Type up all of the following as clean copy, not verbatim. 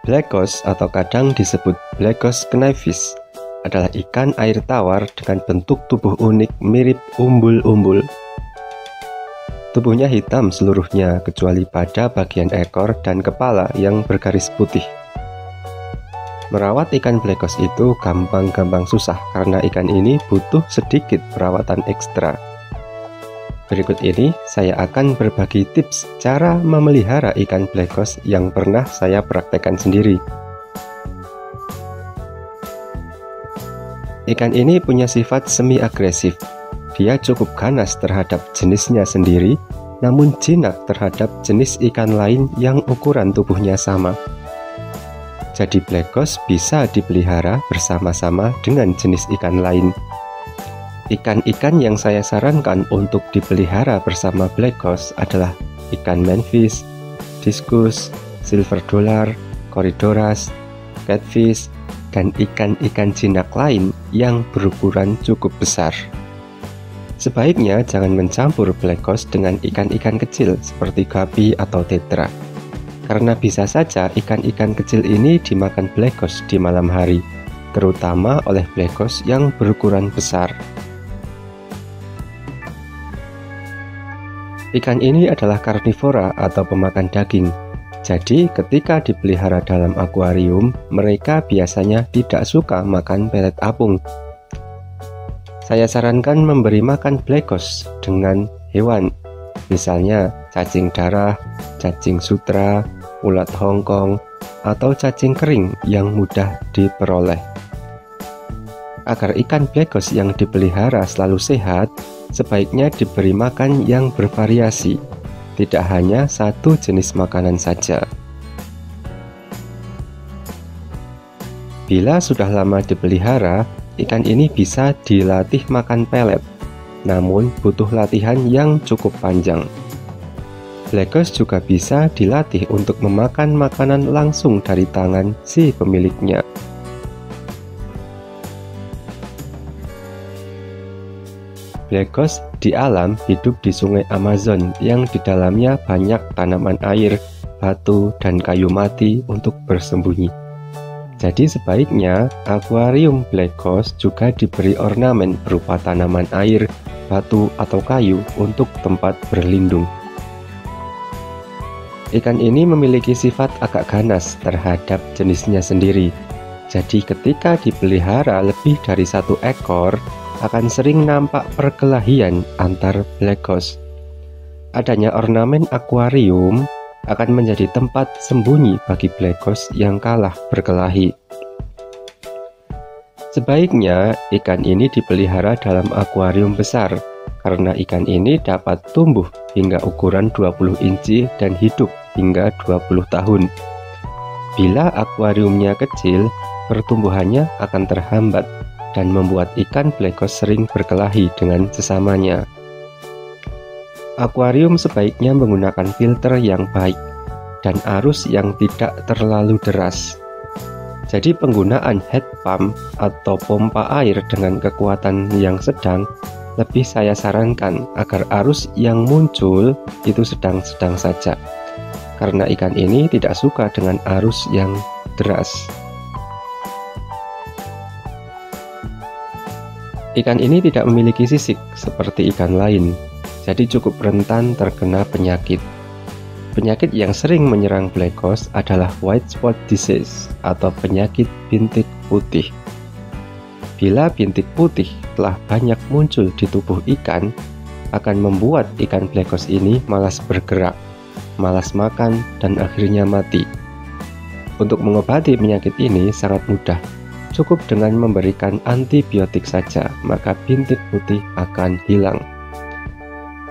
Black Ghost atau kadang disebut Black Ghost Knifefish adalah ikan air tawar dengan bentuk tubuh unik mirip umbul-umbul. Tubuhnya hitam seluruhnya kecuali pada bagian ekor dan kepala yang bergaris putih. Merawat ikan Black Ghost itu gampang-gampang susah karena ikan ini butuh sedikit perawatan ekstra. Berikut ini saya akan berbagi tips cara memelihara ikan Black Ghost yang pernah saya praktekkan sendiri. Ikan ini punya sifat semi agresif. Dia cukup ganas terhadap jenisnya sendiri, namun jinak terhadap jenis ikan lain yang ukuran tubuhnya sama. Jadi Black Ghost bisa dipelihara bersama-sama dengan jenis ikan lain. Ikan-ikan yang saya sarankan untuk dipelihara bersama Black Ghost adalah ikan manfish, discus, silver dollar, corydoras, catfish, dan ikan-ikan jinak lain yang berukuran cukup besar. Sebaiknya jangan mencampur Black Ghost dengan ikan-ikan kecil seperti guppy atau tetra, karena bisa saja ikan-ikan kecil ini dimakan Black Ghost di malam hari, terutama oleh Black Ghost yang berukuran besar. Ikan ini adalah karnivora atau pemakan daging. Jadi ketika dipelihara dalam akuarium, mereka biasanya tidak suka makan pelet apung. Saya sarankan memberi makan Black Ghost dengan hewan, misalnya cacing darah, cacing sutra, ulat Hongkong, atau cacing kering yang mudah diperoleh. Agar ikan Black Ghost yang dipelihara selalu sehat, sebaiknya diberi makan yang bervariasi, tidak hanya satu jenis makanan saja. Bila sudah lama dipelihara, ikan ini bisa dilatih makan pelet, namun butuh latihan yang cukup panjang. Black Ghost juga bisa dilatih untuk memakan makanan langsung dari tangan si pemiliknya. Black Ghost di alam hidup di sungai Amazon yang di dalamnya banyak tanaman air, batu, dan kayu mati untuk bersembunyi. Jadi sebaiknya akuarium Black Ghost juga diberi ornamen berupa tanaman air, batu, atau kayu untuk tempat berlindung. Ikan ini memiliki sifat agak ganas terhadap jenisnya sendiri. Jadi ketika dipelihara lebih dari satu ekor, akan sering nampak perkelahian antar Black Ghost. Adanya ornamen akuarium akan menjadi tempat sembunyi bagi Black Ghost yang kalah berkelahi. Sebaiknya ikan ini dipelihara dalam akuarium besar, karena ikan ini dapat tumbuh hingga ukuran 20 inci dan hidup hingga 20 tahun. Bila akuariumnya kecil, pertumbuhannya akan terhambat dan membuat ikan Black Ghost sering berkelahi dengan sesamanya. Akuarium sebaiknya menggunakan filter yang baik dan arus yang tidak terlalu deras. Jadi penggunaan head pump atau pompa air dengan kekuatan yang sedang lebih saya sarankan agar arus yang muncul itu sedang-sedang saja, karena ikan ini tidak suka dengan arus yang deras. Ikan ini tidak memiliki sisik seperti ikan lain, jadi cukup rentan terkena penyakit. Penyakit yang sering menyerang Black Ghost adalah white spot disease atau penyakit bintik putih. Bila bintik putih telah banyak muncul di tubuh ikan, akan membuat ikan Black Ghost ini malas bergerak, malas makan, dan akhirnya mati. Untuk mengobati penyakit ini sangat mudah. Cukup dengan memberikan antibiotik saja, maka bintik putih akan hilang.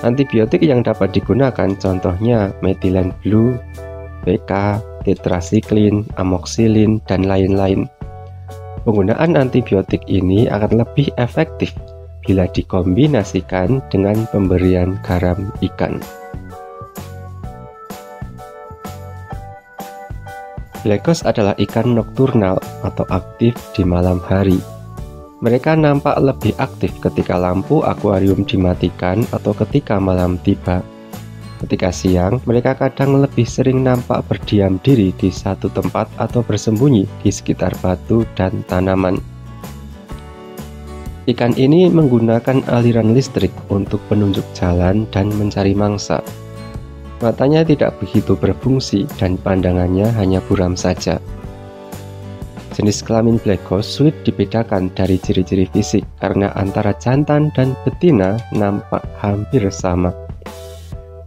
Antibiotik yang dapat digunakan contohnya methylene blue, PK, tetracycline, amoxicillin, dan lain-lain. Penggunaan antibiotik ini akan lebih efektif bila dikombinasikan dengan pemberian garam ikan. Black Ghost adalah ikan nokturnal atau aktif di malam hari. Mereka nampak lebih aktif ketika lampu akuarium dimatikan atau ketika malam tiba. Ketika siang, mereka kadang lebih sering nampak berdiam diri di satu tempat atau bersembunyi di sekitar batu dan tanaman. Ikan ini menggunakan aliran listrik untuk penunjuk jalan dan mencari mangsa. Matanya tidak begitu berfungsi dan pandangannya hanya buram saja. Jenis kelamin black ghost sulit dibedakan dari ciri-ciri fisik karena antara jantan dan betina nampak hampir sama.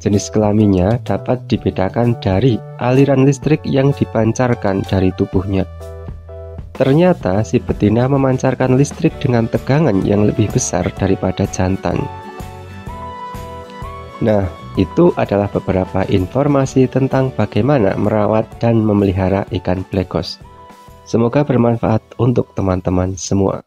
Jenis kelaminnya dapat dibedakan dari aliran listrik yang dipancarkan dari tubuhnya. Ternyata si betina memancarkan listrik dengan tegangan yang lebih besar daripada jantan. Nah, itu adalah beberapa informasi tentang bagaimana merawat dan memelihara ikan black ghost. Semoga bermanfaat untuk teman-teman semua.